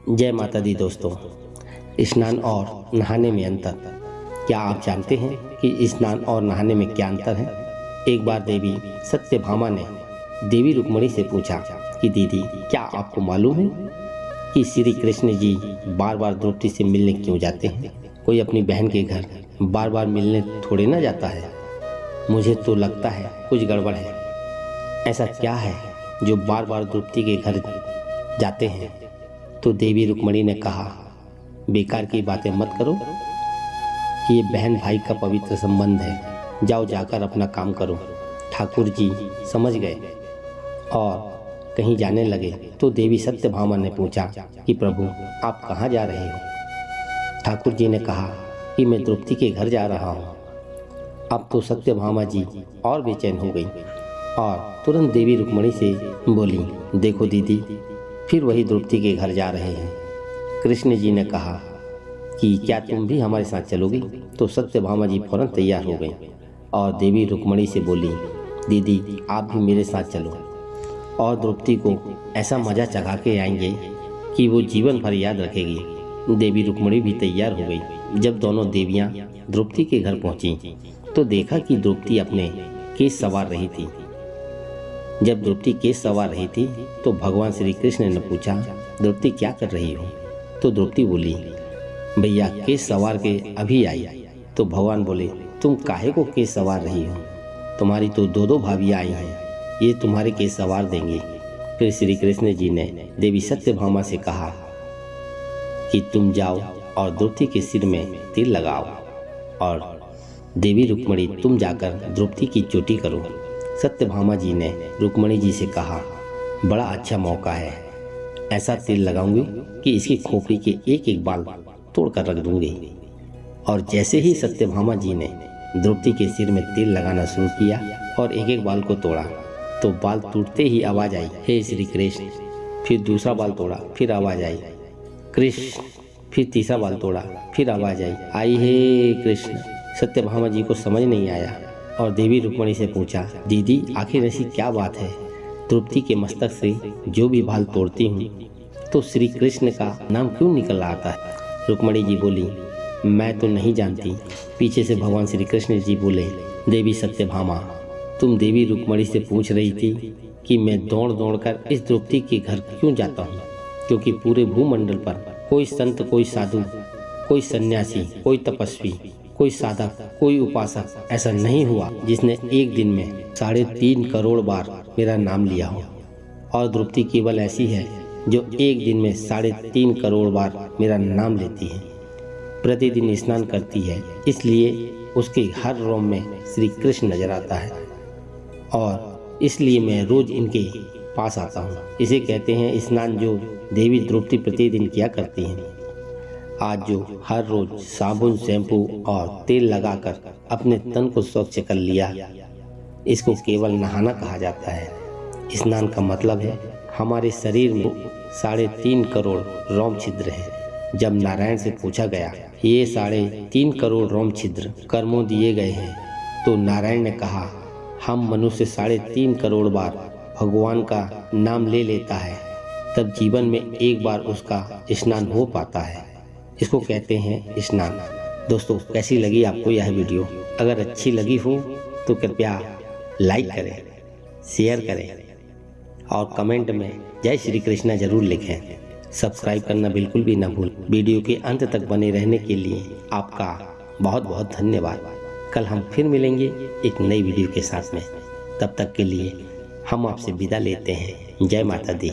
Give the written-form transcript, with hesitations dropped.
जय माता दी दोस्तों। स्नान और नहाने में अंतर। क्या आप जानते हैं कि स्नान और नहाने में क्या अंतर है? एक बार देवी सत्यभामा ने देवी रुक्मिणी से पूछा कि दीदी, क्या आपको मालूम है कि श्री कृष्ण जी बार बार द्रौपदी से मिलने क्यों जाते हैं? कोई अपनी बहन के घर बार बार मिलने थोड़े ना जाता है। मुझे तो लगता है कुछ गड़बड़ है। ऐसा क्या है जो बार बार द्रौपदी के घर जाते हैं? तो देवी रुक्मिणी ने कहा, बेकार की बातें मत करो, ये बहन भाई का पवित्र संबंध है। जाओ, जाकर अपना काम करो। ठाकुर जी समझ गए और कहीं जाने लगे तो देवी सत्यभामा ने पूछा कि प्रभु, आप कहाँ जा रहे हो? ठाकुर जी ने कहा कि मैं द्रौपदी के घर जा रहा हूँ। अब तो सत्यभामा जी और बेचैन हो गई और तुरंत देवी रुक्मिणी से बोली, देखो दीदी, फिर वही द्रौपदी के घर जा रहे हैं। कृष्ण जी ने कहा कि क्या तुम भी हमारे साथ चलोगी? तो सत्यभामा जी फौरन तैयार हो गई और देवी रुक्मिणी से बोली, दीदी, आप भी मेरे साथ चलो और द्रौपदी को ऐसा मज़ा चखा के आएंगे कि वो जीवन भर याद रखेगी। देवी रुक्मिणी भी तैयार हो गई। जब दोनों देवियाँ द्रौपदी के घर पहुँची तो देखा कि द्रौपदी अपने केस सवार रही थी। जब द्रौपदी केस सवार रही थी तो भगवान श्री कृष्ण ने पूछा, द्रौपदी क्या कर रही हो? तो द्रौपदी बोली, भैया केस सवार के अभी आई। तो भगवान बोले, तुम काहे को केस सवार रही हो? तुम्हारी तो दो भाभियाँ आई हैं, ये तुम्हारे केस सवार देंगी। फिर श्री कृष्ण जी ने देवी सत्यभामा से कहा कि तुम जाओ और द्रौपदी के सिर में तिल लगाओ और देवी रुक्मिणी, तुम जाकर द्रौपदी की चोटी करो। सत्यभामा जी ने रुक्मिणी जी से कहा, बड़ा अच्छा मौका है, ऐसा तिल लगाऊंगी कि इसकी खोपड़ी के एक एक बाल तोड़कर रख दूंगी। और जैसे ही सत्यभामा जी ने द्रौपदी के सिर में तिल लगाना शुरू किया और एक एक बाल को तोड़ा तो बाल टूटते ही आवाज़ आई, हे श्री कृष्ण। फिर दूसरा बाल तोड़ा, फिर आवाज़ आई, कृष्ण। फिर तीसरा बाल तोड़ा, फिर आवाज़ आई हे कृष्ण। सत्यभामा जी को समझ नहीं आया और देवी रुक्मिणी से पूछा, दीदी, आखिर ऐसी क्या बात है? द्रौपदी के मस्तक से जो भी बाल तोड़ती हूँ तो श्री कृष्ण का नाम क्यों निकल आता है? रुक्मिणी जी बोली, मैं तो नहीं जानती। पीछे से भगवान श्री कृष्ण जी बोले, देवी सत्यभामा, तुम देवी रुक्मिणी से पूछ रही थी कि मैं दौड़ दौड़ कर इस द्रौपदी के घर क्यों जाता हूँ, क्योंकि पूरे भूमंडल पर कोई संत, कोई साधु, कोई सन्यासी, कोई तपस्वी, कोई साधक, कोई उपासक ऐसा नहीं हुआ जिसने एक दिन में 3.5 करोड़ बार मेरा नाम लिया हो। और द्रौपदी केवल ऐसी है जो एक दिन में 3.5 करोड़ बार मेरा नाम लेती है। प्रतिदिन स्नान करती है, इसलिए उसके हर रोम में श्री कृष्ण नजर आता है और इसलिए मैं रोज इनके पास आता हूँ। इसे कहते हैं स्नान, जो देवी द्रौपदी प्रतिदिन किया करती हैं। आज जो हर रोज साबुन, शैम्पू और तेल लगाकर अपने तन को स्वच्छ कर लिया, इसको केवल नहाना कहा जाता है। स्नान का मतलब है हमारे शरीर में 3.5 करोड़ रोम छिद्र हैं। जब नारायण से पूछा गया, ये 3.5 करोड़ रोम छिद्र कर्मों दिए गए हैं, तो नारायण ने कहा, हम मनुष्य 3.5 करोड़ बार भगवान का नाम ले लेता है, तब जीवन में एक बार उसका स्नान हो पाता है। इसको कहते हैं स्नान। दोस्तों, कैसी लगी आपको यह वीडियो? अगर अच्छी लगी हो तो कृपया लाइक करें, शेयर करें और कमेंट में जय श्री कृष्णा जरूर लिखें। सब्सक्राइब करना बिल्कुल भी ना भूल। वीडियो के अंत तक बने रहने के लिए आपका बहुत बहुत धन्यवाद। कल हम फिर मिलेंगे एक नई वीडियो के साथ में। तब तक के लिए हम आपसे विदा लेते हैं। जय माता दी।